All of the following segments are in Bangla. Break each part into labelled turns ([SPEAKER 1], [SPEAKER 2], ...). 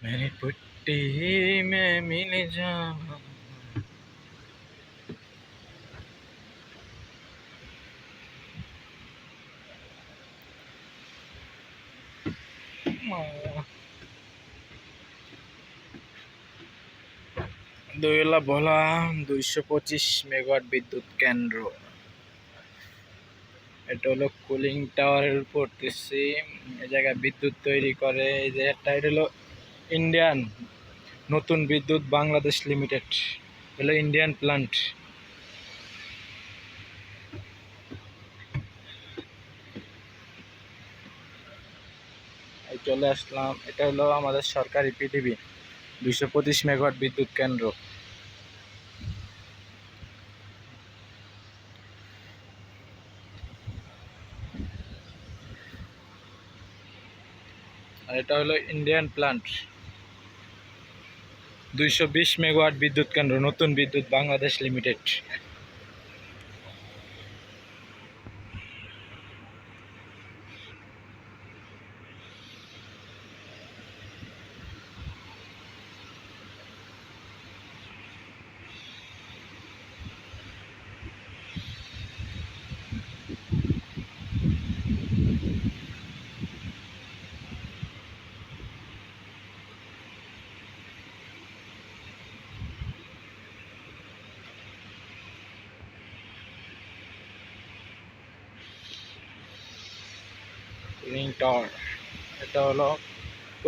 [SPEAKER 1] मेरी पुट्टी में मिल जा। দুইলা ভোলা 225 মেগাওয়াট বিদ্যুৎ কেন্দ্র। এটা হলো কুলিং টাওয়ারের উপর পড়তেছি। এই জায়গায় বিদ্যুৎ তৈরি করে। এই যে এটা হলো ইন্ডিয়ান নতুন বিদ্যুৎ বাংলাদেশ লিমিটেড, হলো ইন্ডিয়ান প্ল্যান্ট। এই চলে আসলাম। এটা হলো আমাদের সরকারি পিডিবি 225 মেগাওয়াট বিদ্যুৎ কেন্দ্র। আর এটা হলো ইন্ডিয়ান প্ল্যান্ট 220 মেগাওয়াট বিদ্যুৎ কেন্দ্র, নতুন বিদ্যুৎ বাংলাদেশ লিমিটেড। কুলিং টাওয়ার এটা হলো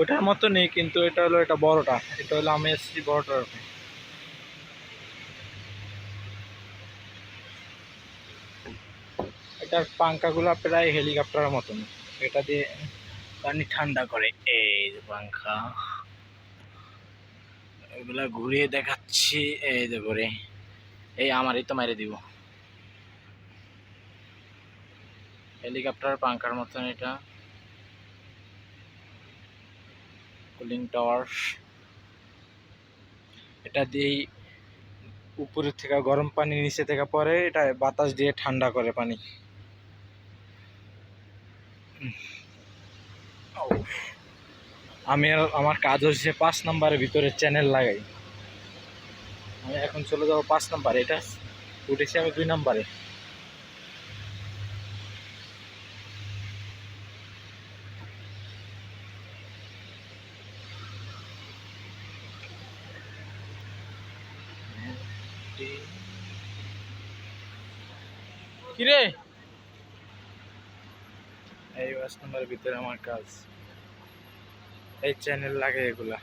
[SPEAKER 1] ওটার মতো নেই, কিন্তু এটা হলো এটা বড়টা। এটা হলো আমি এসেছি বড়টার। এটার পাঙ্খাগুলো প্রায় হেলিকপ্টারের মতন। এটা দিয়ে পানি ঠান্ডা করে। এই যে পাঙ্খা, এগুলা ঘুরিয়ে দেখাচ্ছি। এই যে করে এই আমারই তো মেরে দিব। হেলিকপ্টার পাঙ্খার মতন এটা কুলিং টাওয়ার। এটা দিয়েই উপরের থেকে গরম পানি নিচে থেকে পরে এটা বাতাস দিয়ে ঠান্ডা করে পানি। আমার কাজ হচ্ছে 5 নম্বরের ভিতরে চ্যানেল লাগাই। আমি এখন চলে যাবো 5 নম্বরে। এটা উঠেছি আমি 2 নম্বরে। কিরে এই 5 নম্বরের ভিতরে আমার কাজ, এই চ্যানেল লাগে এগুলা।